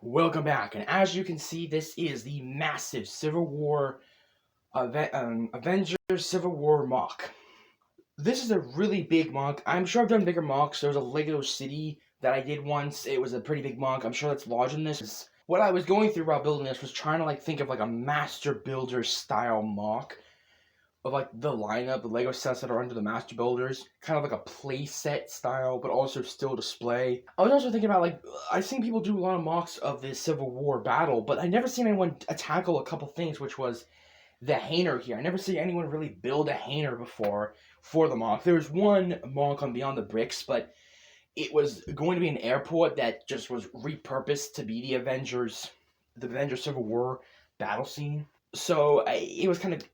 Welcome back, and as you can see, this is the massive Civil War Avengers Civil War mock. This is a really big mock. I'm sure I've done bigger mocks. There was a Lego City that I did once. It was a pretty big mock. I'm sure that's larger than this. What I was going through while building this was trying to think of a master builder style mock of the lineup, the Lego sets that are under the Master Builders, kind of like a play set style, but also still display. I was also thinking about I've seen people do a lot of mocks of this Civil War battle, but I never seen anyone tackle a couple things, which was the Hainer here. I never seen anyone really build a Hainer before for the mock. There was one mock on Beyond the Bricks, but it was going to be an airport that just was repurposed to be the Avengers Civil War battle scene. So it was kind of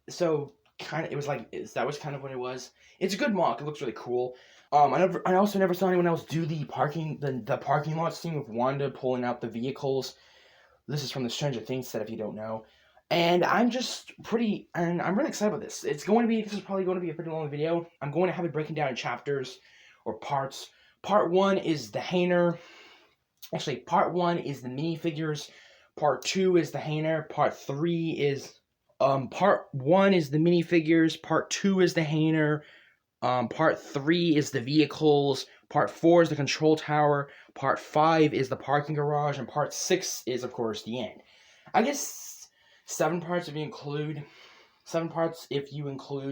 that was kind of what it was. It's a good mock. It looks really cool. I also never saw anyone else do the parking lot scene with Wanda pulling out the vehicles. This is from the Stranger Things set, if you don't know. And I'm really excited about this. This is probably going to be a pretty long video. I'm going to have it broken down in chapters or parts. Part 1 is the Hainer. Actually, part 1 is the minifigures. Part 2 is the Hainer. Part 3 is part 1 is the minifigures, part 2 is the Hainer, part 3 is the vehicles, part 4 is the control tower, part 5 is the parking garage, and part 6 is, of course, the end. I guess 7 parts if you include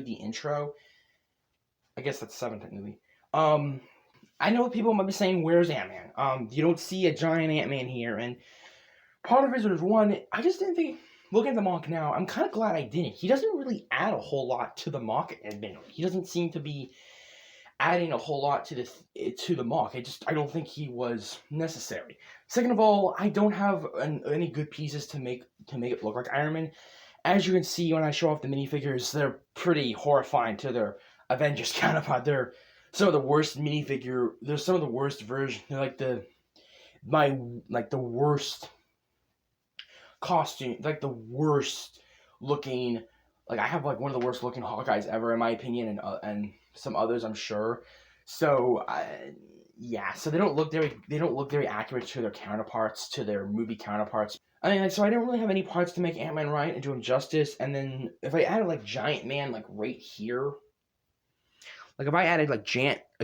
the intro. I guess that's 7 technically. I know people might be saying, where's Ant-Man? You don't see a giant Ant-Man here, and part of it was one, I just didn't think. Looking at the mock now, I'm kind of glad I didn't. He doesn't really add a whole lot to the mock, admittedly. He doesn't seem to be adding a whole lot to the mock. I don't think he was necessary. Second of all, I don't have any good pieces to make it look like Ironman. As you can see when I show off the minifigures, they're pretty horrifying to their Avengers counterpart. They're some of the worst minifigure. They're some of the worst version. They're the worst costume, the worst looking. I have one of the worst looking Hawkeyes ever, in my opinion, and some others, I'm sure. So yeah, so they don't look very accurate to their counterparts, to their movie counterparts. I mean, so I don't really have any parts to make Ant-Man right and do him justice. And then if I added Giant Man right here, if I added a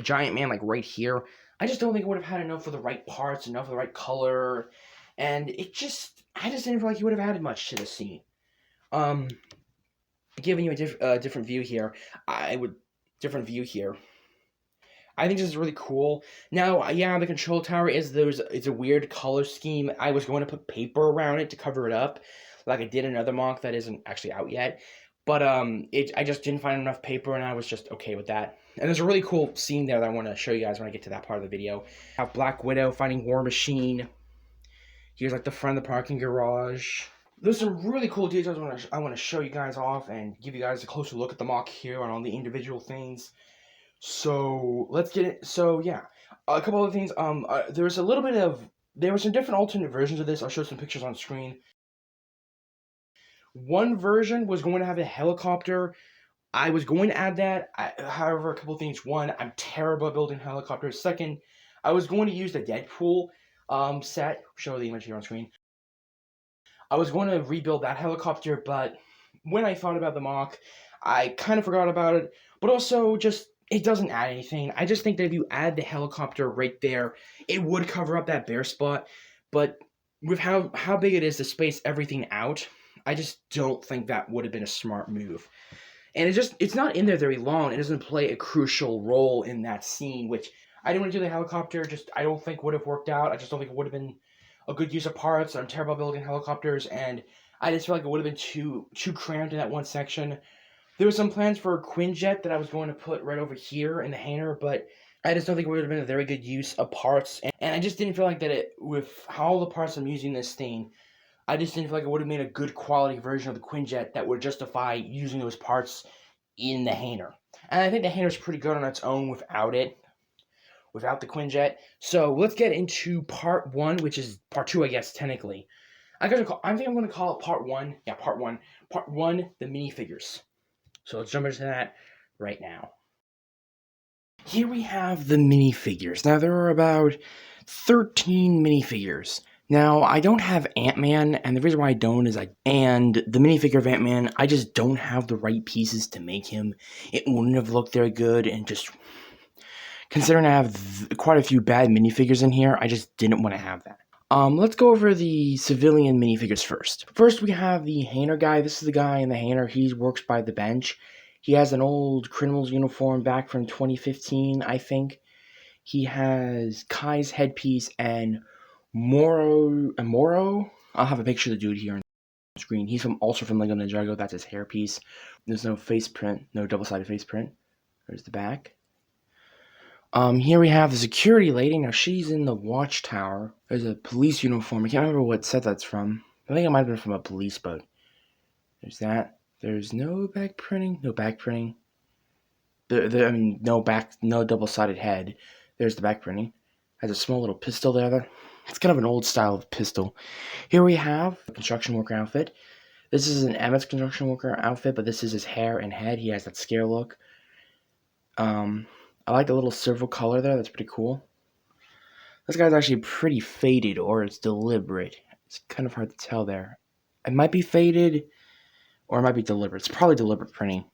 Giant Man right here, I just don't think it would have had enough of the right parts, enough of the right color, and I just didn't feel like he would have added much to the scene. Giving you a different view here, I think this is really cool. Now, yeah, the control tower it's a weird color scheme. I was going to put paper around it to cover it up, like I did another mock that isn't actually out yet. But I just didn't find enough paper, and I was just okay with that. And there's a really cool scene there that I want to show you guys when I get to that part of the video. I have Black Widow fighting War Machine. Here's the front of the parking garage. There's some really cool details I want to show you guys off and give you guys a closer look at the mock here on all the individual things. Let's get it. So yeah, a couple other things. There were some different alternate versions of this. I'll show some pictures on screen. One version was going to have a helicopter. I was going to add that. However, a couple of things. One, I'm terrible at building helicopters. Second, I was going to use the Deadpool set. Show the image here on screen. I was going to rebuild that helicopter, but when I thought about the mock, I kind of forgot about it. But also, it doesn't add anything. I just think that if you add the helicopter right there, it would cover up that bare spot. But with how big it is to space everything out, I just don't think that would have been a smart move. And it's not in there very long. It doesn't play a crucial role in that scene, which I didn't want to do the helicopter. I don't think would have worked out. I just don't think it would have been a good use of parts. I'm terrible at building helicopters, and I just feel like it would have been too cramped in that one section. There were some plans for a Quinjet that I was going to put right over here in the Hainer, but I just don't think it would have been a very good use of parts. And I just didn't feel like that with how the parts I'm using this thing, I just didn't feel like it would have made a good quality version of the Quinjet that would justify using those parts in the Hainer. And I think the Hainer's pretty good on its own without the Quinjet. So let's get into part 1, which is part 2, I guess, technically. I think I'm going to call it part 1. Yeah, part 1. Part 1, the minifigures. So let's jump into that right now. Here we have the minifigures. Now, there are about 13 minifigures. Now, I don't have Ant-Man, and the reason why I don't is and the minifigure of Ant-Man, I just don't have the right pieces to make him. It wouldn't have looked very good, and just considering I have quite a few bad minifigures in here, I just didn't want to have that. Let's go over the civilian minifigures first. First, we have the Hainer guy. This is the guy in the Hainer. He works by the bench. He has an old criminal's uniform back from 2015, I think. He has Kai's headpiece and Moro. I'll have a picture of the dude here on the screen. He's also from Lego Ninjago. That's his hairpiece. There's no face print, no double-sided face print. There's the back. Here we have the security lady. Now she's in the watchtower. There's a police uniform. I can't remember what set that's from. I think it might have been from a police boat. There's that. There's no back printing. No back printing. No double-sided head. There's the back printing. Has a small little pistol there. It's kind of an old style of pistol. Here we have a construction worker outfit. This is an Emmett's construction worker outfit, but this is his hair and head. He has that scare look. I like the little silver color there. That's pretty cool. This guy's actually pretty faded, or it's deliberate. It's kind of hard to tell there. It might be faded, or it might be deliberate. It's probably deliberate printing.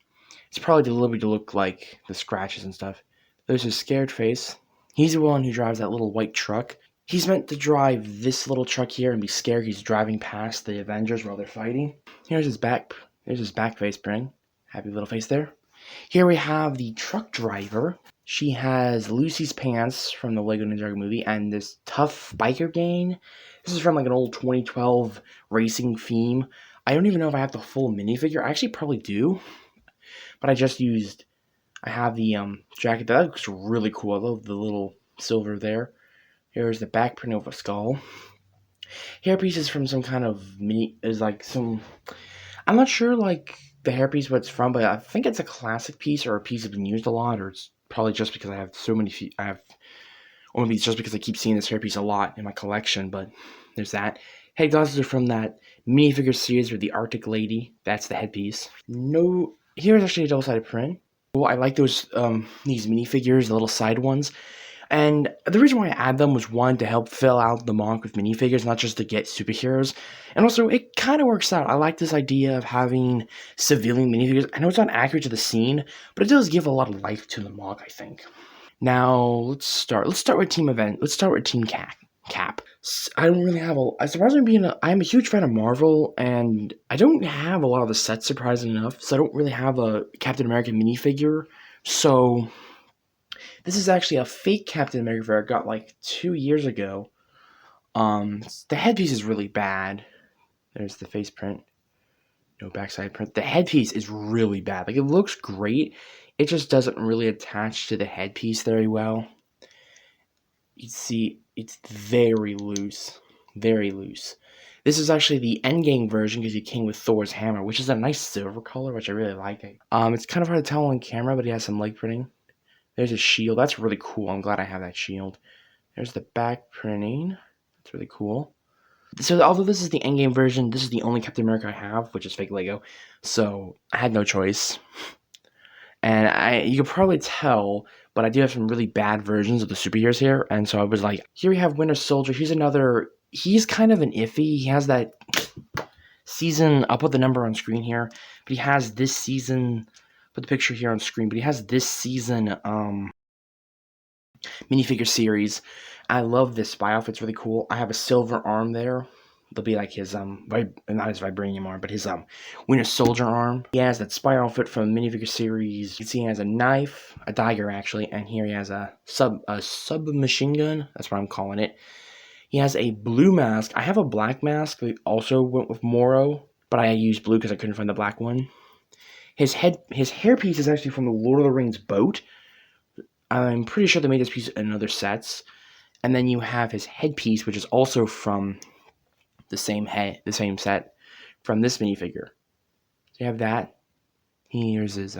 It's probably deliberate to look like the scratches and stuff. There's his scared face. He's the one who drives that little white truck. He's meant to drive this little truck here and be scared he's driving past the Avengers while they're fighting. Here's his back. There's his back face print. Happy little face there. Here we have the truck driver. She has Lucy's pants from the Lego Ninjago movie and this tough biker gang. This is from like an old 2012 racing theme. I don't even know if I have the full minifigure. I actually probably do. But I have the jacket. That looks really cool. I love the little silver there. Here's the back print of a skull. Hairpiece is from some kind of I'm not sure like the hairpiece what it's from, but I think it's a classic piece or a piece that's been used a lot, or it's probably just because I have so many, or maybe it's just because I keep seeing this hairpiece a lot in my collection, but there's that. Head glasses are from that minifigure series with the Arctic Lady. That's the headpiece. No, here's actually a double-sided print. Well, I like these minifigures, the little side ones. And the reason why I add them was, one, to help fill out the MOC with minifigures, not just to get superheroes. And also, it kind of works out. I like this idea of having civilian minifigures. I know it's not accurate to the scene, but it does give a lot of life to the MOC, I think. Now, let's start. Let's start with Team Event. Let's start with Team Cap. I don't really have I'm a huge fan of Marvel, and I don't have a lot of the sets, surprisingly enough, so I don't really have a Captain America minifigure. So this is actually a fake Captain America figure I got like 2 years ago. The headpiece is really bad. There's the face print. No backside print. The headpiece is really bad. Like, it looks great. It just doesn't really attach to the headpiece very well. You see, it's very loose. Very loose. This is actually the endgame version because he came with Thor's hammer, which is a nice silver color, which I really like. It's kind of hard to tell on camera, but he has some leg printing. There's a shield. That's really cool. I'm glad I have that shield. There's the back printing. That's really cool. So although this is the endgame version, this is the only Captain America I have, which is fake Lego. So I had no choice. And you can probably tell, but I do have some really bad versions of the superheroes here. And so I was like, here we have Winter Soldier. He's kind of an iffy. He has that season. I'll put the number on screen here. But he has this season. Put the picture here on screen. But he has this season minifigure series. I love this spy outfit. It's really cool. I have a silver arm there. It'll be like his not his vibranium arm, but his Winter Soldier arm. He has that spy outfit from minifigure series. You can see he has a knife, a dagger actually, and here he has a submachine gun. That's what I'm calling it. He has a blue mask. I have a black mask. We also went with Moro, but I used blue because I couldn't find the black one. His hairpiece is actually from the Lord of the Rings boat. I'm pretty sure they made this piece in other sets. And then you have his headpiece, which is also from the same set from this minifigure. So you have that. Here's his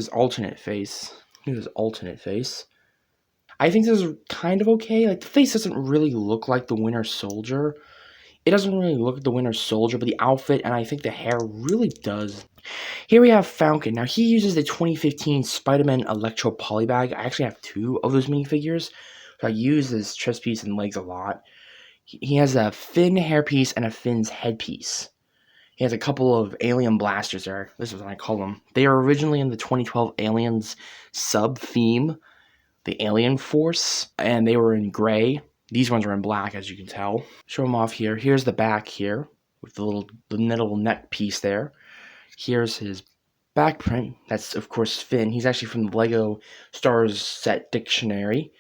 alternate face. Here's his alternate face. I think this is kind of okay. Like, the face doesn't really look like the Winter Soldier. It doesn't really look like the Winter Soldier, but the outfit and I think the hair really does. Here we have Falcon. Now, he uses the 2015 Spider-Man Electro Polybag. I actually have 2 of those minifigures. So I use his chest piece and legs a lot. He has a Finn hairpiece and a Finn's headpiece. He has a couple of alien blasters there. This is what I call them. They are originally in the 2012 Aliens sub-theme, the Alien Force, and they were in gray. These ones are in black, as you can tell. Show them off here. Here's the back here, with the little neck piece there. Here's his back print. That's, of course, Finn. He's actually from the Lego Stars Set Dictionary.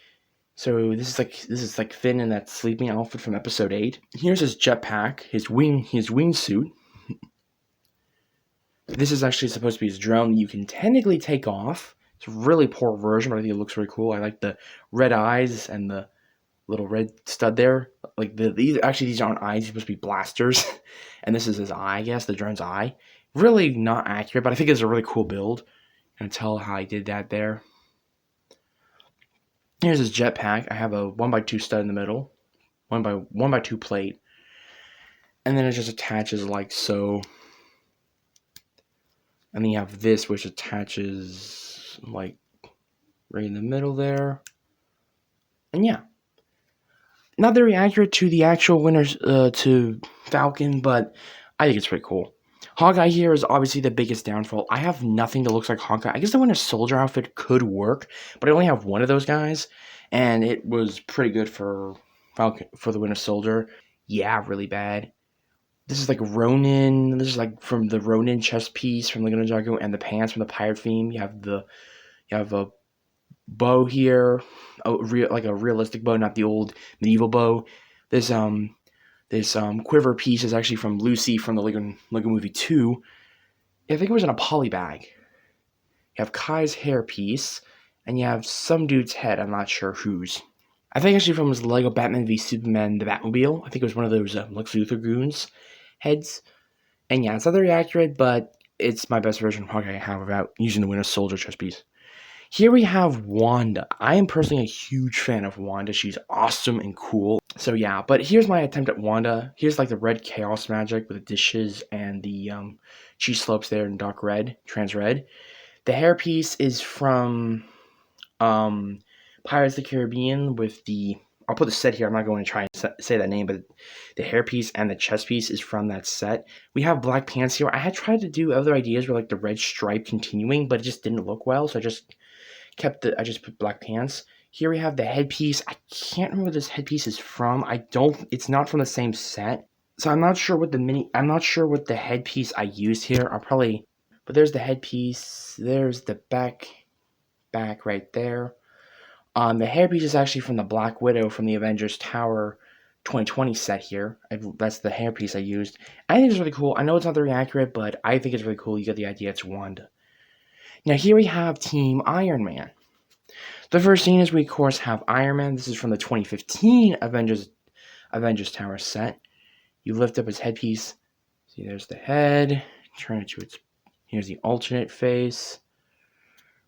So this is like Finn in that sleeping outfit from episode 8. Here's his jetpack, his wingsuit. This is actually supposed to be his drone that you can technically take off. It's a really poor version, but I think it looks really cool. I like the red eyes and the little red stud there. Like these aren't eyes, these supposed to be blasters. And this is his eye, I guess, the drone's eye. Really not accurate, but I think it's a really cool build. You can tell how I did that there. Here's his jetpack. I have a 1x2 stud in the middle, 1x2 plate, and then it just attaches like so. And then you have this, which attaches like right in the middle there. And yeah, not very accurate to the actual winners to Falcon, but I think it's pretty cool. Hawkeye here is obviously the biggest downfall. I have nothing that looks like Hawkeye. I guess the Winter Soldier outfit could work, but I only have one of those guys, and it was pretty good for Falcon, for the Winter Soldier. Yeah, really bad. This is like Ronin. This is like from the Ronin chest piece from Lego Ninjago, and the pants from the pirate theme. You have a bow here, like a realistic bow, not the old medieval bow. This quiver piece is actually from Lucy from the Lego Movie 2. I think it was in a poly bag. You have Kai's hair piece, and you have some dude's head. I'm not sure whose. I think actually from his Lego Batman v Superman the Batmobile. I think it was one of those Lex Luthor goons heads. And yeah, it's not very accurate, but it's my best version of Hawkeye I have without using the Winter Soldier chest piece. Here we have Wanda. I am personally a huge fan of Wanda. She's awesome and cool. So yeah, but here's my attempt at Wanda. Here's like the red chaos magic with the dishes and the cheese slopes there in dark red, trans red. The hairpiece is from Pirates of the Caribbean with the... I'll put the set here. I'm not going to try and say that name, but the hairpiece and the chest piece is from that set. We have black pants here. I had tried to do other ideas with like the red stripe continuing, but it just didn't look well, so I just put black pants. Here we have the headpiece. I can't remember where this headpiece is from. It's not from the same set. So I'm not sure what the headpiece I used here. But there's the headpiece. There's the back right there. The hairpiece is actually from the Black Widow from the Avengers Tower 2020 set here. That's the hairpiece I used. I think it's really cool. I know it's not very accurate, but I think it's really cool. You get the idea. It's Wanda. Now here we have Team Ironman. The first scene is we of course have Ironman. This is from the 2015 Avengers Tower set. You lift up his headpiece. See, there's the head. Turn it to its... Here's the alternate face.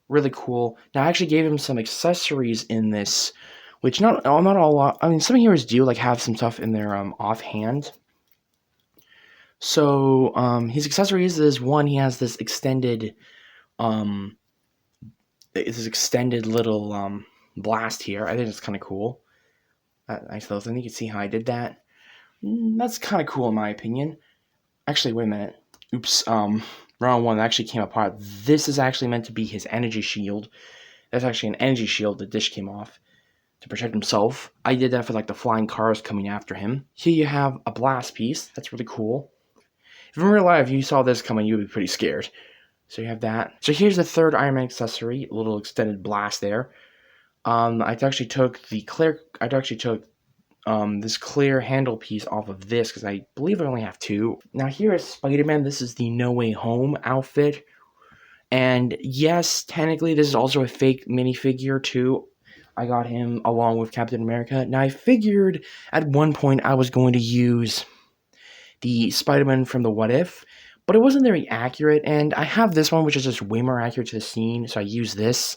Really cool. Now I actually gave him some accessories in this, which not a lot. I mean, some heroes do like have some stuff in their offhand. So his accessories is one. He has this extended little blast here. I think it's kind of cool. Nice little thing. You can see how I did that. That's kind of cool in my opinion. Actually, wait a minute. Oops. Wrong one. That actually came apart. This is actually meant to be his energy shield. That's actually an energy shield. The dish came off to protect himself. I did that for like the flying cars coming after him. Here you have a blast piece. That's really cool. If in real life you saw this coming, you would be pretty scared. So you have that. So here's the third Iron Man accessory, a little extended blast there. I actually took this clear handle piece off of this because I believe I only have two. Now here is Spider-Man. This is the No Way Home outfit. And yes, technically this is also a fake minifigure too. I got him along with Captain America. Now I figured at one point I was going to use the Spider-Man from the What If, but it wasn't very accurate, and I have this one, which is just way more accurate to the scene, so I use this.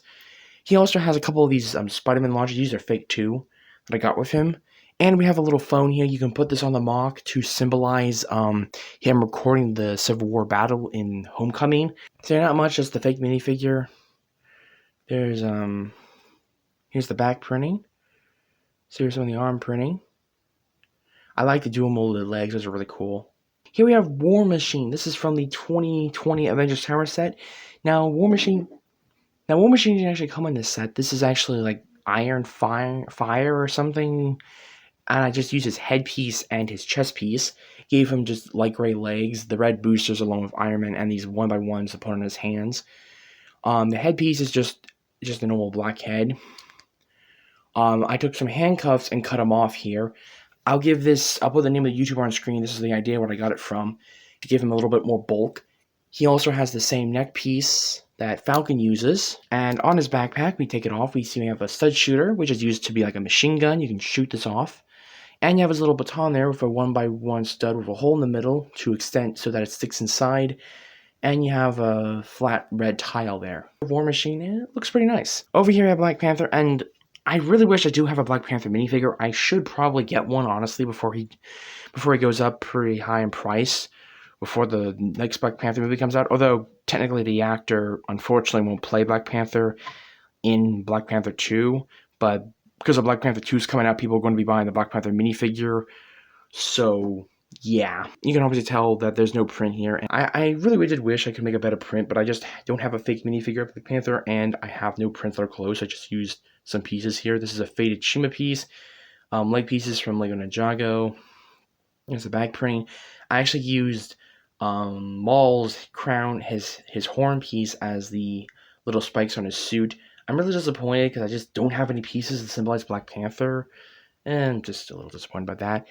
He also has a couple of these Spider-Man launchers. These are fake too, that I got with him. And we have a little phone here. You can put this on the mock to symbolize him recording the Civil War battle in Homecoming. So not much, just the fake minifigure. There's, here's the back printing. So here's some of the arm printing. I like the dual molded legs. Those are really cool. Here we have War Machine. This is from the 2020 Avengers Tower set. Now, War Machine didn't actually come in this set. This is actually like Iron Fire or something. And I just used his headpiece and his chest piece. Gave him just light gray legs, the red boosters along with Ironman, and these 1x1s to put on his hands. The headpiece is just a normal black head. I took some handcuffs and cut them off here. I'll put the name of the YouTuber on screen. This is the idea where I got it from, to give him a little bit more bulk. He also has the same neck piece that Falcon uses. And on his backpack, we take it off. We see we have a stud shooter, which is used to be like a machine gun. You can shoot this off. And you have his little baton there with a 1x1 stud with a hole in the middle to extend so that it sticks inside. And you have a flat red tile there. War Machine, it looks pretty nice. Over here I have Black Panther, and I really wish I do have a Black Panther minifigure. I should probably get one, honestly, before he goes up pretty high in price, before the next Black Panther movie comes out. Although, technically, the actor, unfortunately, won't play Black Panther in Black Panther 2. But because of Black Panther 2 is coming out, people are going to be buying the Black Panther minifigure. So, yeah. You can obviously tell that there's no print here. And I really did wish I could make a better print, but I just don't have a fake minifigure of Black Panther, and I have no prints that are close. I just used some pieces here. This is a faded Shima piece. Leg pieces from Lego Ninjago. There's the back printing. I actually used Maul's crown, his horn piece, as the little spikes on his suit. I'm really disappointed because I just don't have any pieces that symbolize Black Panther, and I'm just a little disappointed by that.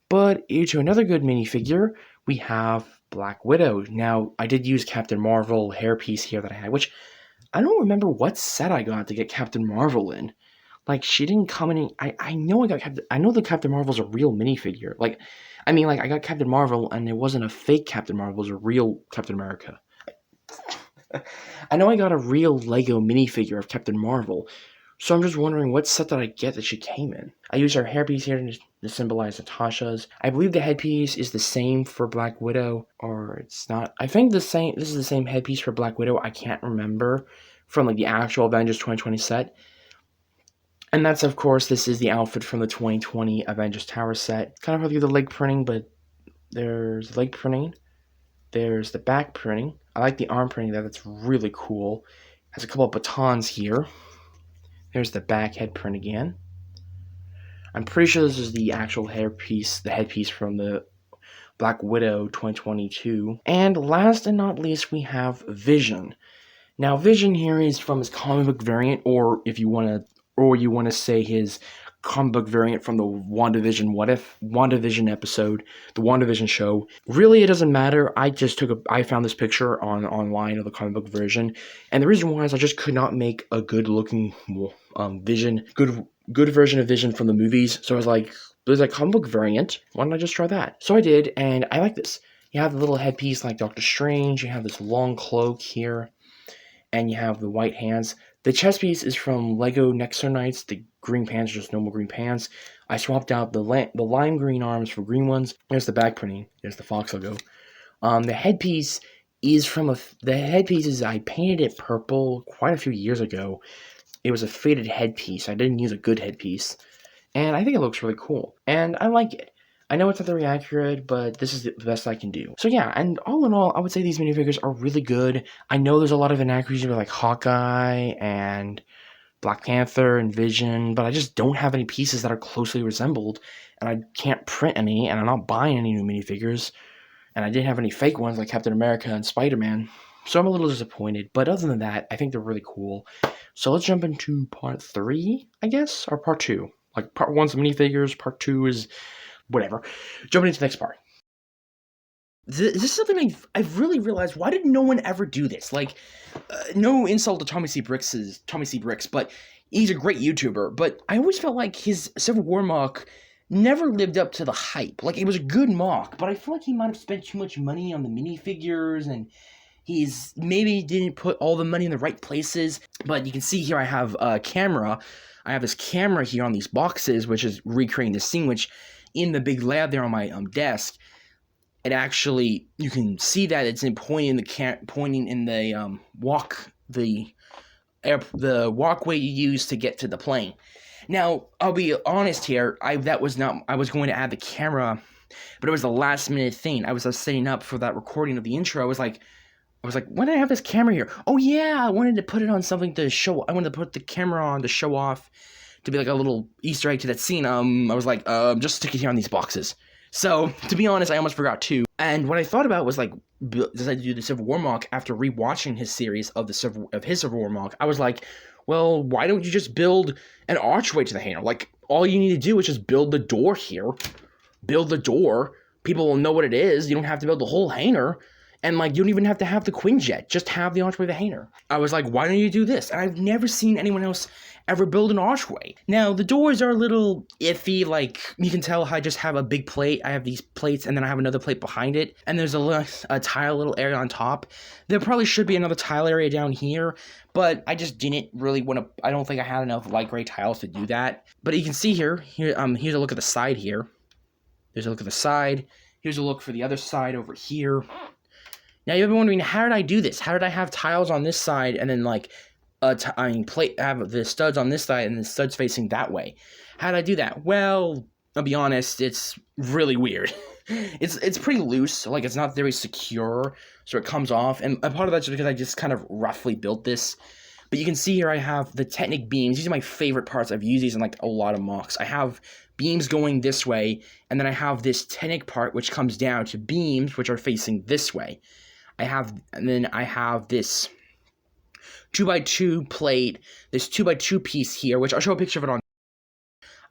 But to another good minifigure, we have Black Widow. Now, I did use Captain Marvel hairpiece here that I had, which I don't remember what set I got to get Captain Marvel in. Like, she didn't come in. I know I know the Captain Marvel's a real minifigure. I got Captain Marvel, and it wasn't a fake Captain Marvel. It was a real Captain America. I know I got a real Lego minifigure of Captain Marvel, so I'm just wondering what set did I get that she came in. I used her hairpiece here to symbolize Natasha's. I believe the headpiece is the same for Black Widow, or it's not. I think this is the same headpiece for Black Widow. I can't remember from the actual Avengers 2020 set. And that's, of course, this is the outfit from the 2020 Avengers Tower set. Kind of hard to get the leg printing, but there's leg printing. There's the back printing. I like the arm printing there. That's really cool. Has a couple of batons here. There's the back head print again. I'm pretty sure this is the actual hairpiece, the headpiece from the Black Widow 2022. And last and not least, we have Vision. Now, Vision here is from his comic book variant, or if you want to say his comic book variant from the WandaVision episode, the WandaVision show. Really, it doesn't matter. I found this picture online of the comic book version, and the reason why is I just could not make a good looking Vision, good version of Vision from the movies. So I was like, there's a comic book variant. Why don't I just try that? So I did, and I like this. You have the little headpiece like Doctor Strange. You have this long cloak here, and you have the white hands. The chest piece is from Lego Nexo Knights. The green pants are just normal green pants. I swapped out the lime green arms for green ones. There's the back printing. There's the Fox logo. The headpiece is I painted it purple quite a few years ago. It was a faded headpiece. I didn't use a good headpiece. And I think it looks really cool. And I like it. I know it's not very accurate, but this is the best I can do. So yeah, and all in all, I would say these minifigures are really good. I know there's a lot of inaccuracies with like Hawkeye and Black Panther and Vision, but I just don't have any pieces that are closely resembled, and I can't print any, and I'm not buying any new minifigures, and I didn't have any fake ones like Captain America and Spider-Man, so I'm a little disappointed. But other than that, I think they're really cool. So let's jump into part 3, I guess, or part 2. Like, part 1's minifigures, part 2 is whatever. Jumping into the next part. This is something I've really realized. Why did no one ever do this? Like, no insult to Tommy C. Bricks, but he's a great YouTuber. But I always felt like his Civil War mock never lived up to the hype. Like, it was a good mock, but I feel like he might have spent too much money on the minifigures, and he's maybe didn't put all the money in the right places. But you can see here I have a camera. I have this camera here on these boxes, which is recreating the scene, which in the big lab there on my desk, it actually, you can see that it's pointing in the walkway you use to get to the plane. Now, I'll be honest here, I was going to add the camera, but it was the last minute thing. I was setting up for that recording of the intro. I was like, when did I have this camera here? Oh yeah, I wanted to put it on something to show. I wanted to put the camera on to show off, to be like a little Easter egg to that scene. I was like, just stick it here on these boxes. So, to be honest, I almost forgot too. And what I thought about was like, decided to do the Civil War mock after rewatching his series of his Civil War mock. I was like, well, why don't you just build an archway to the hangar? Like, all you need to do is just build the door here. Build the door. People will know what it is. You don't have to build the whole hangar. And, like, you don't even have to have the Quinjet. Just have the archway of the hangar. I was like, why don't you do this? And I've never seen anyone else ever build an archway. Now, the doors are a little iffy. Like, you can tell how I just have a big plate. I have these plates, and then I have another plate behind it. And there's a tile little area on top. There probably should be another tile area down here. But I just didn't really want to... I don't think I had enough light gray tiles to do that. But you can see here's a look at the side here. There's a look at the side. Here's a look for the other side over here. Now, you've been wondering, how did I do this? How did I have tiles on this side and then, like, have the studs on this side and the studs facing that way? How did I do that? Well, I'll be honest, it's really weird. It's pretty loose, so, like, it's not very secure, so it comes off. And a part of that's because I just kind of roughly built this. But you can see here I have the Technic Beams. These are my favorite parts. I've used these in, like, a lot of mocks. I have beams going this way, and then I have this Technic part, which comes down to beams, which are facing this way. And then I have this 2x2 plate, this 2x2 piece here, which I'll show a picture of it on.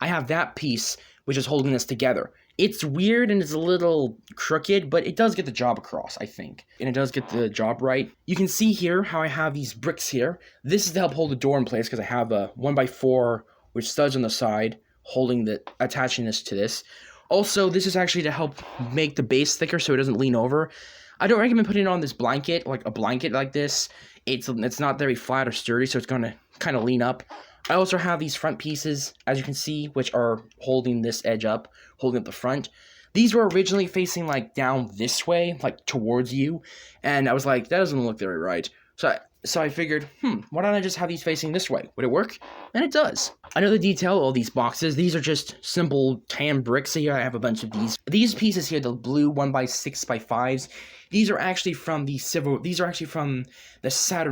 I have that piece, which is holding this together. It's weird and it's a little crooked, but it does get the job across, I think. And it does get the job right. You can see here how I have these bricks here. This is to help hold the door in place because I have a 1x4 with studs on the side, attaching this to this. Also, this is actually to help make the base thicker so it doesn't lean over. I don't recommend putting it on this blanket, like a blanket like this. It's not very flat or sturdy, so it's going to kind of lean up. I also have these front pieces, as you can see, which are holding this edge up, holding up the front. These were originally facing, like, down this way, like, towards you, and I was like, that doesn't look very right. So I figured, why don't I just have these facing this way? Would it work? And it does. Another detail of all these boxes, these are just simple tan bricks here. I have a bunch of these. These pieces here, the blue 1x6x5s, these are actually from the Saturn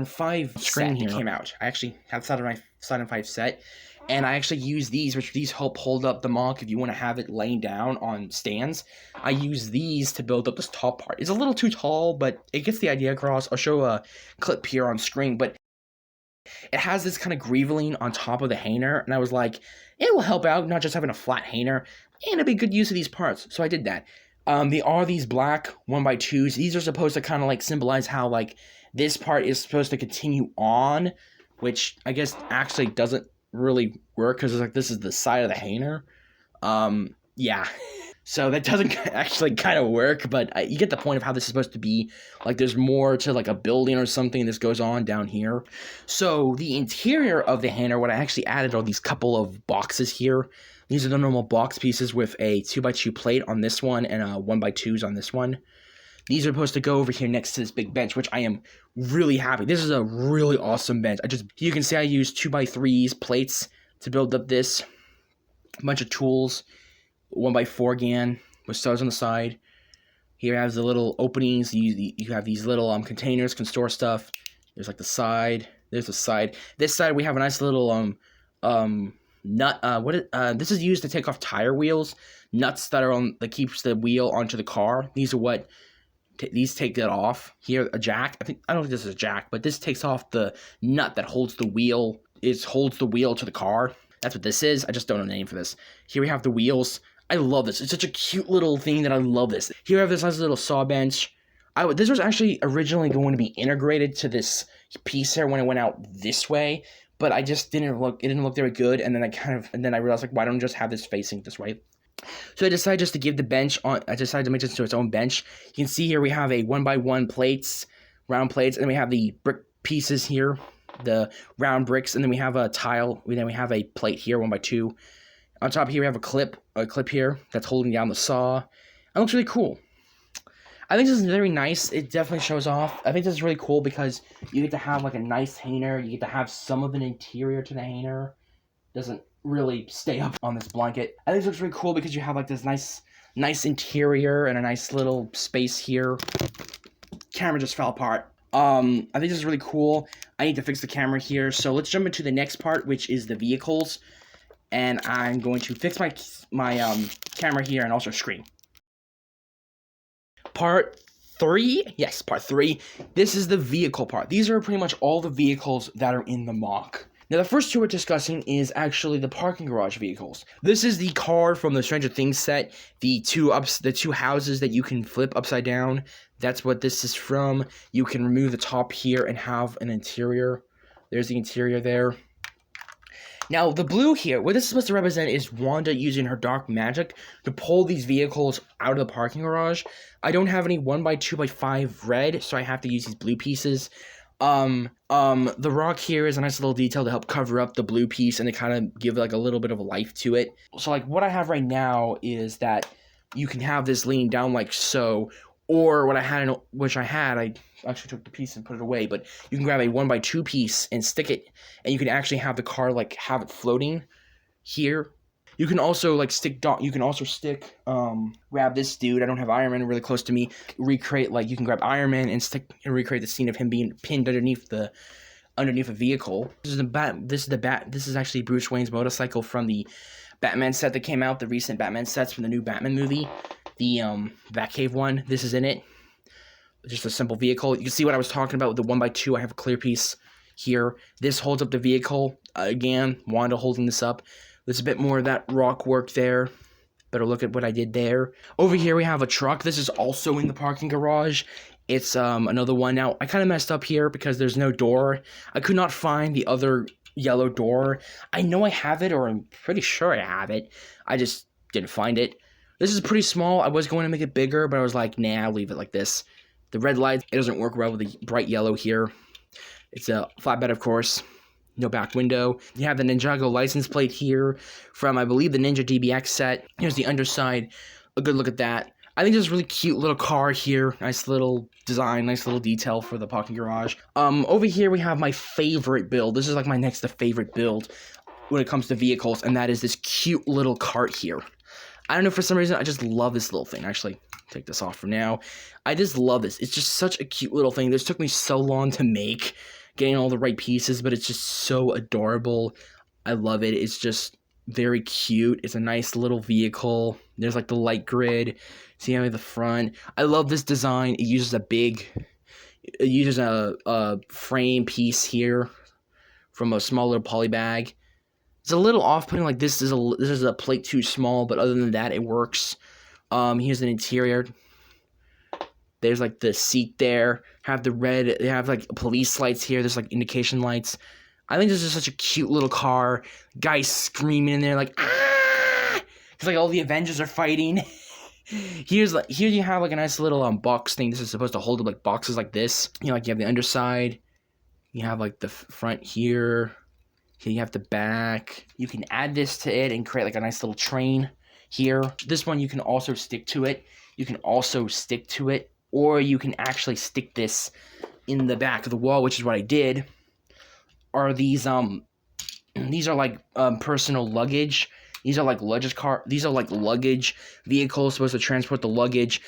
V screen that came out. I actually have Saturn V set, and I actually use these, which these help hold up the mock if you want to have it laying down on stands. I use these to build up this top part. It's a little too tall, but it gets the idea across. I'll show a clip here on screen, but it has this kind of greeveling on top of the hanger, and I was like, it will help out not just having a flat hanger, and it'd be good use of these parts, so I did that. They are these black 1x2s. These are supposed to kind of like symbolize how like this part is supposed to continue on, which I guess actually doesn't really work because it's like this is the side of the hanger. Yeah. So that doesn't actually kind of work, but you get the point of how this is supposed to be. Like there's more to like a building or something. This goes on down here. So the interior of the hanger, what I actually added are these couple of boxes here. These are the normal box pieces with a 2x2 plate on this one and a 1x2s on this one. These are supposed to go over here next to this big bench, which I am really happy. This is a really awesome bench. You can see I used 2x3s plates to build up this. A bunch of tools, 1x4 GAN with studs on the side. Here has the little openings. You have these little containers, can store stuff. There's like the side. There's the side. This side we have a nice little nut. This is used to take off tire wheels. Nuts that keeps the wheel onto the car. These are what these take that off. Here, a jack. I don't think this is a jack, but this takes off the nut that holds the wheel. It holds the wheel to the car. That's what this is. I just don't know the name for this. Here we have the wheels. I love this. It's such a cute little thing that I love this. Here I have this nice little saw bench. This was actually originally going to be integrated to this piece here when it went out this way, but I just didn't look. It didn't look very good, and then I realized like, why don't I just have this facing this way? So I decided just to give the bench on. I decided to make this into its own bench. You can see here we have a 1x1 plates, round plates, and then we have the brick pieces here, the round bricks, and then we have a tile. Then we have a plate here, 1x2. On top here we have a clip here that's holding down the saw. It looks really cool. I think this is very nice. It definitely shows off. I think this is really cool because you get to have like a nice hanger. You get to have some of an interior to the hanger. Doesn't really stay up on this blanket. I think this looks really cool because you have like this nice interior and a nice little space here. Camera just fell apart. I think this is really cool. I need to fix the camera here, so let's jump into the next part, which is the vehicles. And I'm going to fix my camera here and also screen. Part 3? Yes, part 3. This is the vehicle part. These are pretty much all the vehicles that are in the mock. Now, the first two we're discussing is actually the parking garage vehicles. This is the car from the Stranger Things set, the two houses that you can flip upside down. That's what this is from. You can remove the top here and have an interior. There's the interior there. Now, the blue here, what this is supposed to represent is Wanda using her dark magic to pull these vehicles out of the parking garage. I don't have any 1x2x5 red, so I have to use these blue pieces. The rock here is a nice little detail to help cover up the blue piece and to kind of give like a little bit of a life to it. So like what I have right now is that you can have this leaning down like so, or what I had, I actually took the piece and put it away, but you can grab a 1x2 piece and stick it, and you can actually have the car like have it floating here. You can also like grab this dude. I don't have Ironman really close to me. Recreate, like, you can grab Ironman and recreate the scene of him being pinned underneath a vehicle. This is actually Bruce Wayne's motorcycle from the Batman set that came out, the recent Batman sets from the new Batman movie, the Batcave one. This is in it. Just a simple vehicle. You can see what I was talking about with the 1x2. I have a clear piece here. This holds up the vehicle. Again, Wanda holding this up. There's a bit more of that rock work there. Better look at what I did there. Over here we have a truck. This is also in the parking garage. It's another one. Now, I kind of messed up here because there's no door. I could not find the other yellow door. I know I have it, or I'm pretty sure I have it. I just didn't find it. This is pretty small. I was going to make it bigger, but I was like, nah, I'll leave it like this. The red light, it doesn't work well with the bright yellow here. It's a flatbed, of course. No back window. You have the Ninjago license plate here from, I believe, the Ninja DBX set. Here's the underside. A good look at that. I think this is a really cute little car here. Nice little design, nice little detail for the parking garage. Over here we have my favorite build. This is like my next to favorite build when it comes to vehicles, and that is this cute little cart here. I don't know, for some reason, I just love this little thing. Actually, take this off for now. I just love this. It's just such a cute little thing. This took me so long to make, getting all the right pieces, but it's just so adorable. I love it. It's just very cute. It's a nice little vehicle. There's like the light grid. See how the front. I love this design. It uses a frame piece here from a small little poly bag. It's a little off-putting, like this is a plate too small, but other than that, it works. Here's an interior. There's like the seat there. Have the red. They have like police lights here. There's like indication lights. I think this is such a cute little car. Guys screaming in there like ah! It's like all the Avengers are fighting. Here you have like a nice little box thing. This is supposed to hold up like boxes like this. You know, like you have the underside. You have like the front here. Here you have the back. You can add this to it and create like a nice little train here. This one you can also stick to it. Or you can actually stick this in the back of the wall, which is what I did. These are like personal luggage. These are like luggage vehicles supposed to transport the luggage.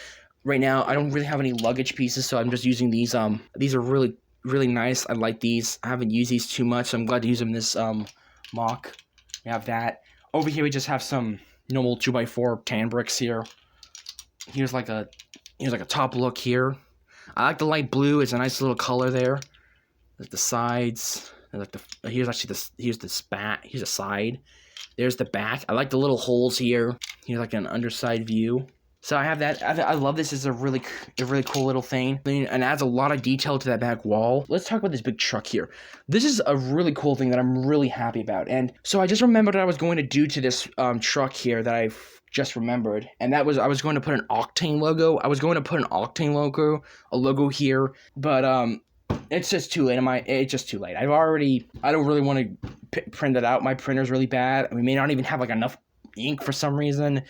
Right now, I don't really have any luggage pieces, so I'm just using these. These are really, really nice. I like these. I haven't used these too much, so I'm glad to use them in this mock. We have that. Over here, we just have some normal 2x4 tan bricks here. Here's like a top look here. I like the light blue. It's a nice little color there. There's the sides. Here's the side. There's the back. I like the little holes here. Here's like an underside view. So I have that. I love this. It's a really cool little thing, and adds a lot of detail to that back wall. Let's talk about this big truck here. This is a really cool thing that I'm really happy about. And so I just remembered what I was going to do to this truck here that I just remembered, and that was I was going to put an Octane logo. A logo here, but it's just too late. It's just too late. I don't really want to print it out. My printer's really bad. We may not even have like enough ink for some reason.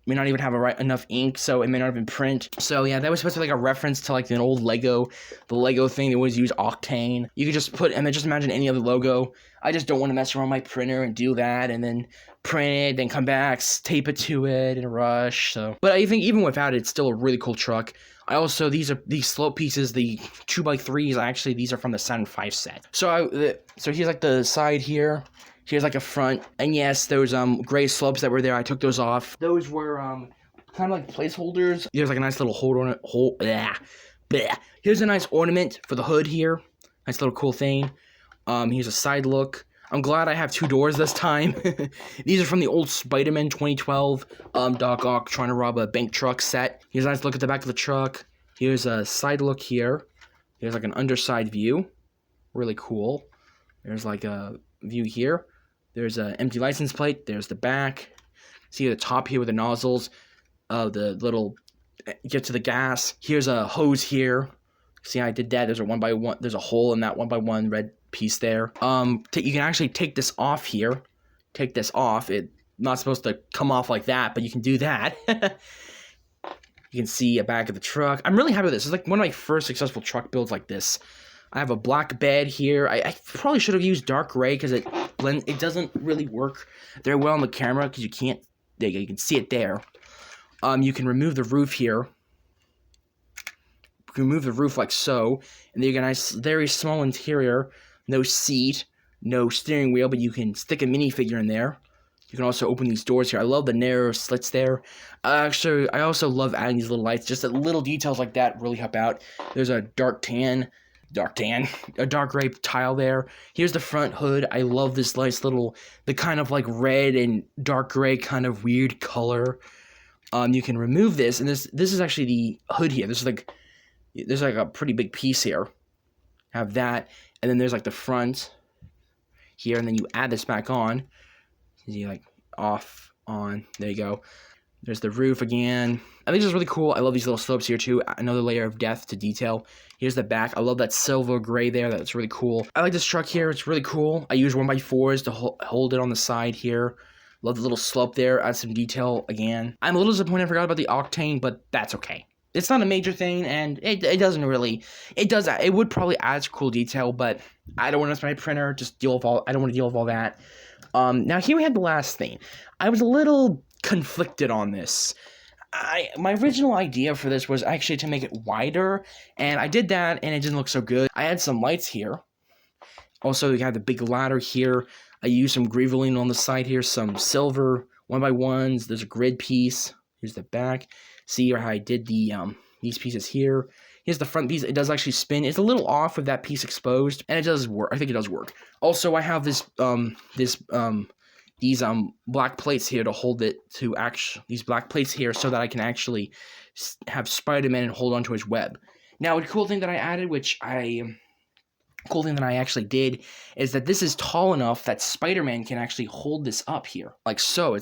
may not even have enough ink, so it may not even print. So yeah, that was supposed to be like a reference to like an old Lego, the Lego thing. They always use Octane. You could just put, and then just imagine any other logo. I just don't want to mess around my printer and do that, and then print it, then come back, tape it to it in a rush. So, but I think even without it, it's still a really cool truck. I also, these slope pieces, the 2x3s, actually, these are from the Saturn V set. So here's like the side here. Here's like a front, and yes, those gray slopes that were there, I took those off. Those were kind of like placeholders. Here's like a nice little Here's a nice ornament for the hood here. Nice little cool thing. Here's a side look. I'm glad I have 2 doors this time. These are from the old Spider-Man 2012 Doc Ock trying to rob a bank truck set. Here's a nice look at the back of the truck. Here's a side look here. Here's like an underside view. Really cool. There's like a view here. There's an empty license plate. There's the back. See the top here with the nozzles. The little get to the gas. Here's a hose here. See how I did that? There's a 1x1. There's a hole in that 1x1 red piece there. You can actually take this off here. Take this off. It's not supposed to come off like that, but you can do that. You can see a back of the truck. I'm really happy with this. It's like one of my first successful truck builds like this. I have a black bed here. I probably should have used dark gray because it doesn't really work very well on the camera because you can't. There you can see it there. You can remove the roof here. You can remove the roof like so, and then you get a nice, very small interior. No seat, no steering wheel, but you can stick a minifigure in there. You can also open these doors here. I love the narrow slits there. Actually, I also love adding these little lights. Just the little details like that really help out. There's a a dark gray tile there. Here's the front hood. I love this nice little, the kind of like red and dark gray kind of weird color. You can remove this, and this is actually the hood here. There's like a pretty big piece here. Have that, and then there's like the front here, and then you add this back on. See, like off, on. There you go. There's the roof again. I think this is really cool. I love these little slopes here too. Another layer of depth to detail. Here's the back. I love that silver gray there. That's really cool. I like this truck here. It's really cool. I use 1x4s to hold it on the side here. Love the little slope there. Add some detail again. I'm a little disappointed I forgot about the Octane, but that's okay. It's not a major thing, and it doesn't really. It would probably add some cool detail, but I don't want to mess my printer. Just deal with all. I don't want to deal with all that. Now here we have the last thing. I was a little conflicted on this. My original idea for this was actually to make it wider, and I did that, and it didn't look so good. I had some lights here. Also, you have the big ladder here. I used some greveling on the side here, some silver 1x1s. There's a grid piece. Here's the back. See how I did the these pieces here. Here's the front piece. It does actually spin. It's a little off with that piece exposed, and it does work. I think it does work. Also, I have these black plates here to hold it to these black plates here so that I can actually have Spider-Man and hold onto his web. Now, a cool thing that I added, cool thing that I actually did, is that this is tall enough that Spider-Man can actually hold this up here, like so.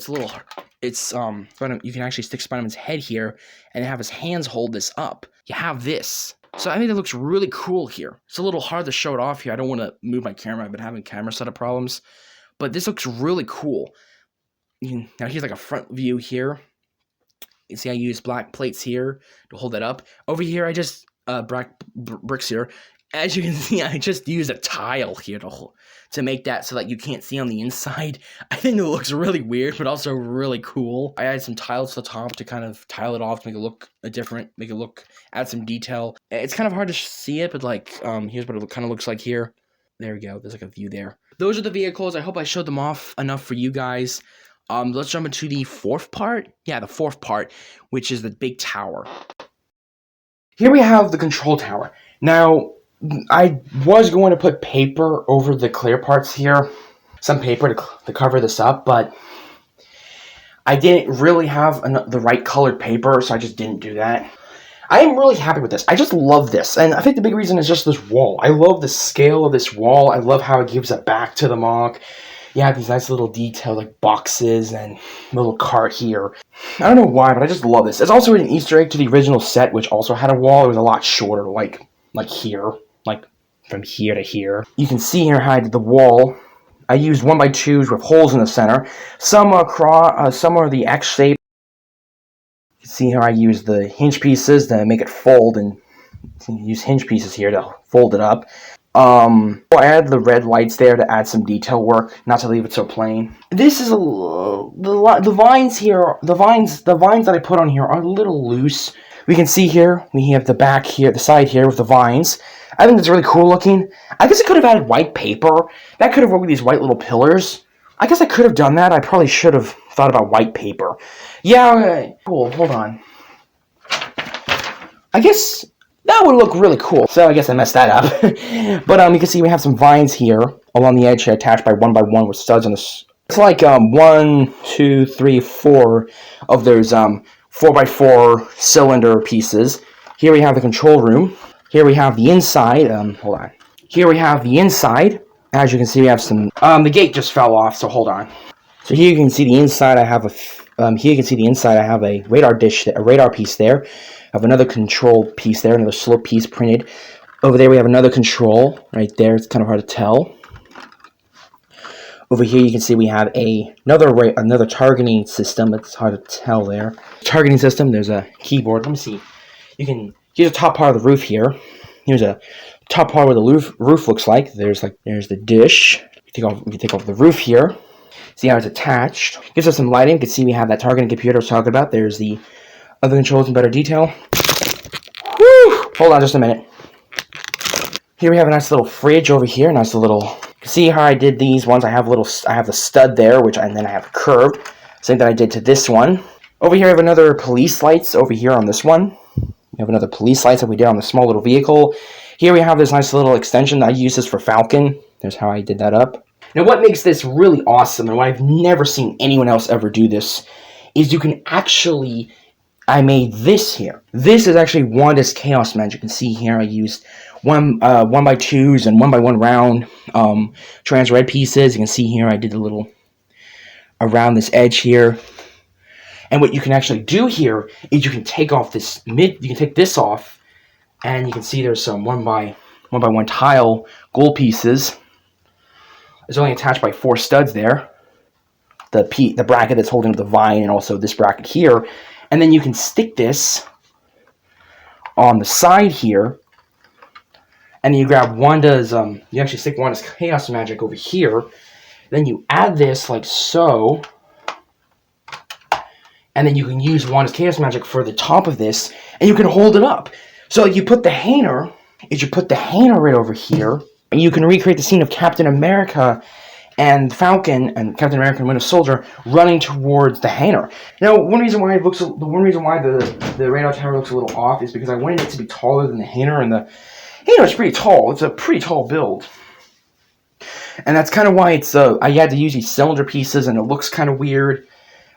You can actually stick Spider-Man's head here and have his hands hold this up. You have this. So I think that looks really cool here. It's a little hard to show it off here. I don't want to move my camera. I've been having camera setup problems. But this looks really cool. Now here's like a front view here. You see I use black plates here to hold that up. Over here I just, bricks here. As you can see, I just used a tile here to make that so that you can't see on the inside. I think it looks really weird, but also really cool. I added some tiles to the top to kind of tile it off to make it look add some detail. It's kind of hard to see it, but like, here's what it kind of looks like here. There we go. There's like a view there. Those are the vehicles. I hope I showed them off enough for you guys. Let's jump into the fourth part. Yeah, the fourth part, which is the big tower. Here we have the control tower. Now, I was going to put paper over the clear parts here. Some paper to cover this up, but I didn't really have the right colored paper, so I just didn't do that. I am really happy with this. I just love this. And I think the big reason is just this wall. I love the scale of this wall. I love how it gives it back to the mock. You have these nice little details like boxes and a little cart here. I don't know why, but I just love this. It's also an Easter egg to the original set, which also had a wall. It was a lot shorter, like here. Like from here to here. You can see here how I did the wall. I used 1x2s with holes in the center. Some are the X shape. See how I use the hinge pieces to make it fold, and use hinge pieces here to fold it up. I added the red lights there to add some detail work, not to leave it so plain. This is the vines here. The vines that I put on here are a little loose. We can see here we have the back here, the side here with the vines. I think that's really cool looking. I guess I could have added white paper. That could have worked with these white little pillars. I guess I could have done that. I probably should have thought about white paper. Yeah, okay. Cool. Hold on. I guess that would look really cool. So I guess I messed that up. But you can see we have some vines here along the edge attached by one with studs on this. It's like 1, 2, 3, 4 of those 4x4 cylinder pieces. Here we have the control room. Here we have the inside. Hold on. Here we have the inside. As you can see, we have some. The gate just fell off, so hold on. So here you can see the inside. I have a. Here you can see the inside. I have a radar dish, a radar piece there. I have another control piece there, another slope piece printed. Over there we have another control right there. It's kind of hard to tell. Over here you can see we have another targeting system. It's hard to tell there. Targeting system. There's a keyboard. Let me see. Here's the top part of the roof here. Here's a top part where the roof looks like. There's the dish. We can take off the roof here. See how it's attached. Gives us some lighting. You can see we have that targeting computer I was talking about. There's the other controls in better detail. Whew! Hold on just a minute. Here we have a nice little fridge over here. Nice little. You can see how I did these ones. I have the stud there, and then I have curved. Same thing I did to this one. Over here I have another police lights over here on this one. We have another police lights that we did on the small little vehicle. Here we have this nice little extension. I use this for Falcon. There's how I did that up. Now what makes this really awesome, and what I've never seen anyone else ever do this, is you can actually, I made this here. This is actually Wanda's Chaos Magic. You can see here I used 1x2s and 1x1 round trans red pieces. You can see here I did a little around this edge here. And what you can actually do here is you can take off this you can take this off, and you can see there's some 1x1 tile gold pieces. It's only attached by 4 studs there. The bracket that's holding the vine, and also this bracket here. And then you can stick this on the side here. And then you grab Wanda's, you actually stick Wanda's Chaos Magic over here. Then you add this like so. And then you can use Wanda's Chaos Magic for the top of this. And you can hold it up. So you put the hanger, right over here. And you can recreate the scene of Captain America and Falcon and Captain America and Winter Soldier running towards the hangar. Now, one reason why the radar tower looks a little off is because I wanted it to be taller than the hangar, and the hangar is pretty tall. It's a pretty tall build, and that's kind of why I had to use these cylinder pieces, and it looks kind of weird.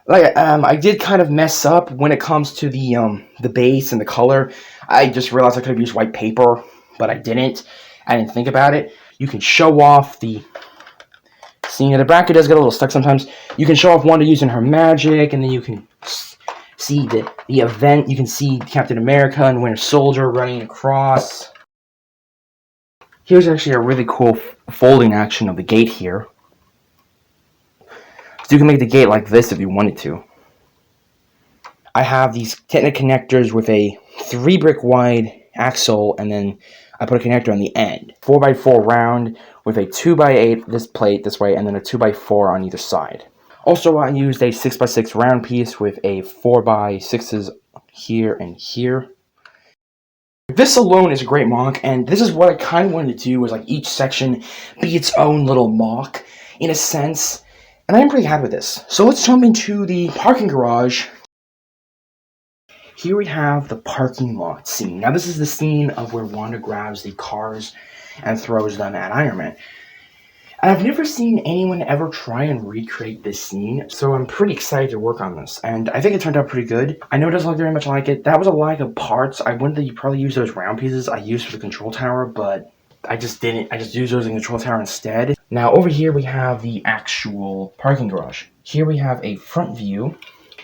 I did kind of mess up when it comes to the base and the color. I just realized I could have used white paper, but I didn't. I didn't think about it. You can show off the. See, the bracket does get a little stuck sometimes. You can show off Wanda using her magic, and then you can see the event. You can see Captain America and Winter Soldier running across. Here's actually a really cool folding action of the gate here. So you can make the gate like this if you wanted to. I have these Technic connectors with a 3 brick wide axle, and then I put a connector on the end. 4x4 round with a 2x8 this plate this way, and then a 2x4 on either side. Also, I used a 6x6 round piece with a 4x6s here and here. This alone is a great mock, and this is what I kind of wanted to do, was like each section be its own little mock, in a sense. And I'm pretty happy with this. So let's jump into the parking garage. Here we have the parking lot scene. Now this is the scene of where Wanda grabs the cars and throws them at Ironman. And I've never seen anyone ever try and recreate this scene, so I'm pretty excited to work on this. And I think it turned out pretty good. I know it doesn't look very much like it. That was a lack of parts. I wanted to probably use those round pieces I used for the control tower, but I just didn't. I just used those in the control tower instead. Now over here we have the actual parking garage. Here we have a front view.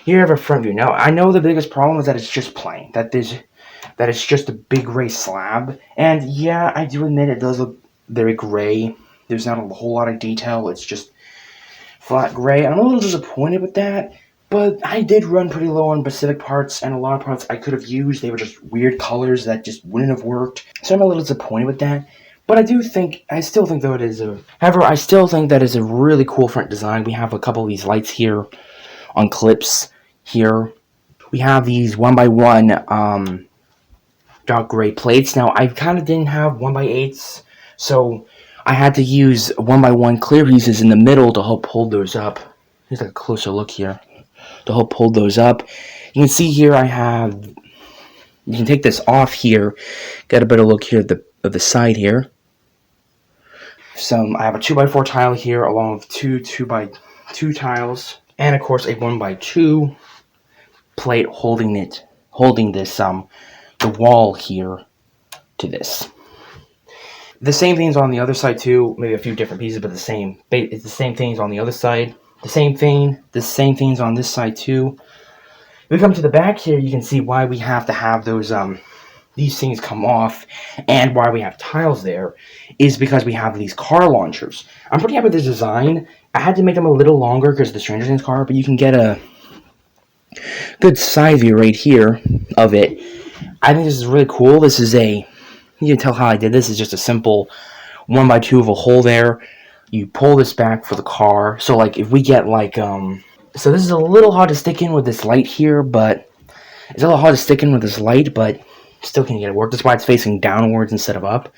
Here you have a front view. Now, I know the biggest problem is that it's just plain. That it's just a big gray slab. And yeah, I do admit it does look very gray. There's not a whole lot of detail. It's just flat gray. I'm a little disappointed with that. But I did run pretty low on specific parts, and a lot of parts I could have used. They were just weird colors that just wouldn't have worked. So I'm a little disappointed with that. But I still think though it is however, I still think that is a really cool front design. We have a couple of these lights here on clips here. We have these 1x1 dark gray plates. Now, I kind of didn't have 1x8s, so I had to use 1x1 clear pieces in the middle to help hold those up. Here's like a closer look here to help hold those up. You can see here you can take this off here, get a better look here of the side here. I have a 2x4 tile here along with two 2x2 tiles, and of course a 1x2 plate holding this the wall here to this. The same things on the other side too, maybe a few different pieces, but it's the same things on the other side. The same things on this side too. If we come to the back here, you can see why we have to have those these things come off, and why we have tiles there is because we have these car launchers. I'm pretty happy with this design. I had to make them a little longer because of the Stranger Things car, but you can get a good side view right here of it. I think this is really cool. You can tell how I did this. It's just a simple 1x2 of a hole there. You pull this back for the car. So like if we get so this is a little hard to stick in with this light here, but still can get it work. That's why it's facing downwards instead of up.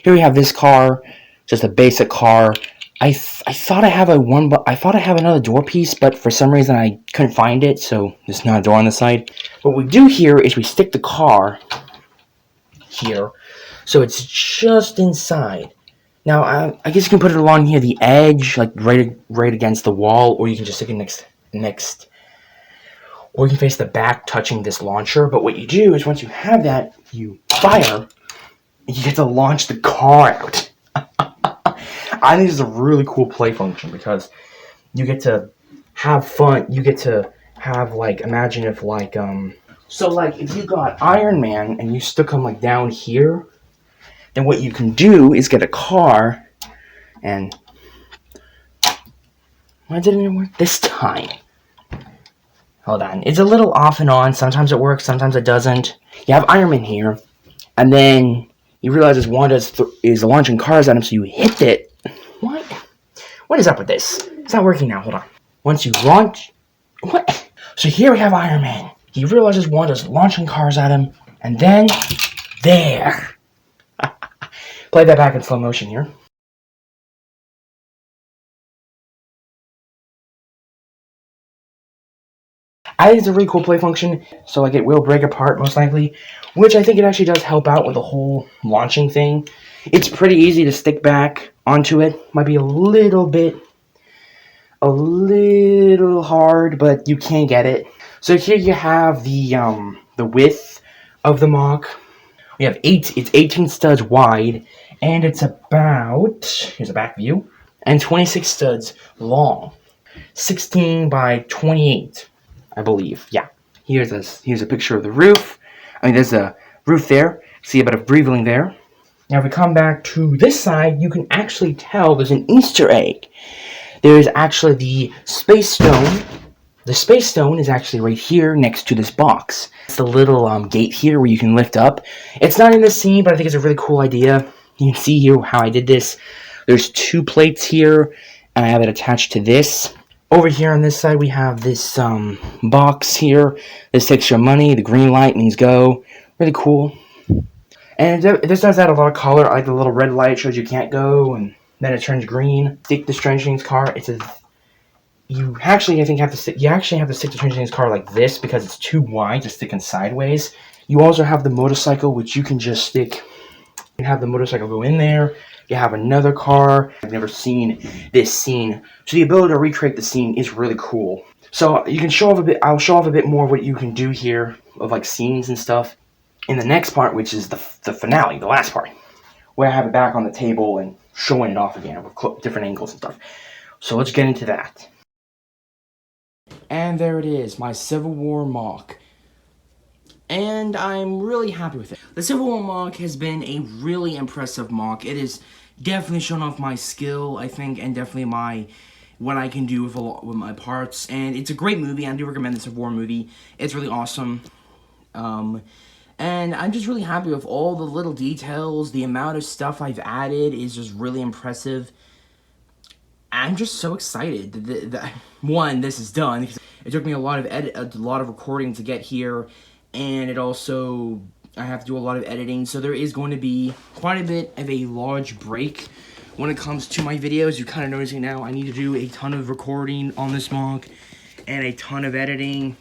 Here we have this car, just a basic car. I thought I have another door piece, but for some reason I couldn't find it, so there's not a door on the side. What we do here is we stick the car here, so it's just inside. Now, I guess you can put it along here, the edge, like right against the wall, or you can just stick it next, or you can face the back touching this launcher. But what you do is once you have that, you fire, and you get to launch the car out. I think this is a really cool play function because you get to have fun. You get to have imagine if so if you got Ironman and you stuck him down here, then what you can do is get a car and why didn't it work this time? Hold on, it's a little off and on. Sometimes it works, sometimes it doesn't. You have Ironman here, and then you realize Wanda is launching cars at him, so you hit it. What is up with this? It's not working now. Hold on. Once you launch... What? So here we have Iron Man. He realizes Wanda's launching cars at him. And then... There. Play that back in slow motion here. I think it's a really cool play function. So it will break apart most likely. Which I think it actually does help out with the whole launching thing. It's pretty easy to stick back onto it. Might be a little hard, but you can get it. So here you have the width of the mock. We have it's 18 studs wide, and it's about, here's a back view, and 26 studs long. 16 by 28, I believe. Yeah. Here's a picture of the roof. There's a roof there. See a bit of breathing there. Now, if we come back to this side, you can actually tell there's an Easter egg. There's actually the Space Stone. The Space Stone is actually right here next to this box. It's the little gate here where you can lift up. It's not in this scene, but I think it's a really cool idea. You can see here how I did this. There's two plates here, and I have it attached to this. Over here on this side, we have this box here. This takes your money. The green light means go. Really cool. And this does add a lot of color. I like the little red light shows you can't go, and then it turns green. Stick the Stranger Things car. You actually have to stick the Stranger Things car like this because it's too wide to stick in sideways. You also have the motorcycle, which you can just stick. You can have the motorcycle go in there. You have another car. I've never seen this scene, so the ability to recreate the scene is really cool. So you can show off a bit. I'll show off a bit more of what you can do here of scenes and stuff in the next part, which is the finale, the last part, where I have it back on the table and showing it off again with different angles and stuff. So let's get into that. And there it is, my Civil War mock. And I'm really happy with it. The Civil War mock has been a really impressive mock. It has definitely shown off my skill, I think, and definitely my what I can do with my parts. And it's a great movie. I do recommend this Civil War movie. It's really awesome. And I'm just really happy with all the little details. The amount of stuff I've added is just really impressive. I'm just so excited. One, this is done. It took me a lot of recording to get here, and I have to do a lot of editing. So there is going to be quite a bit of a large break when it comes to my videos. You're kind of noticing now I need to do a ton of recording on this MOC and a ton of editing.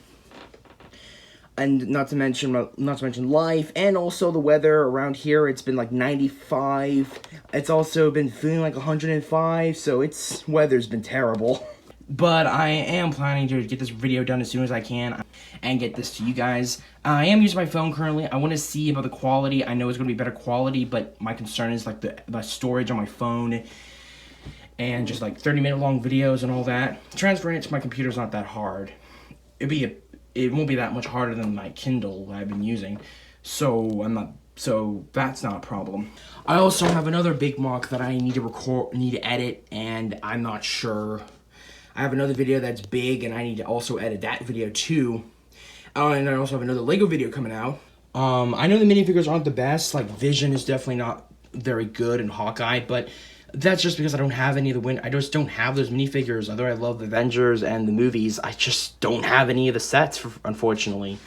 And not to mention life, and also the weather around here. It's been like 95. It's also been feeling like 105, so weather's been terrible. But I am planning to get this video done as soon as I can and get this to you guys. I am using my phone currently. I want to see about the quality. I know it's going to be better quality, but my concern is like the storage on my phone and just like 30-minute long videos and all that. Transferring it to my computer is not that hard. It won't be that much harder than my Kindle that I've been using, so that's not a problem. I also have another big MOC that I need to edit, and I'm not sure. I have another video that's big, and I need to also edit that video too. And I also have another Lego video coming out. I know the minifigures aren't the best. Like Vision is definitely not very good, and Hawkeye, but that's just because I don't have any of I just don't have those minifigures. Although I love the Avengers and the movies, I just don't have any of the sets, unfortunately.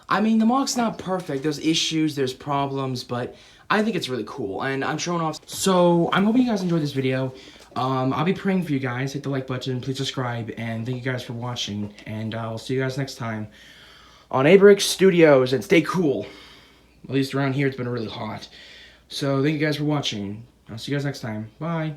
I mean, the MOC's not perfect. There's issues, there's problems, but I think it's really cool, and I'm showing off. So I'm hoping you guys enjoyed this video. I'll be praying for you guys. Hit the like button, please subscribe, and thank you guys for watching. And I'll see you guys next time on Abrick Studios, and stay cool. At least around here, it's been really hot. So thank you guys for watching. I'll see you guys next time. Bye.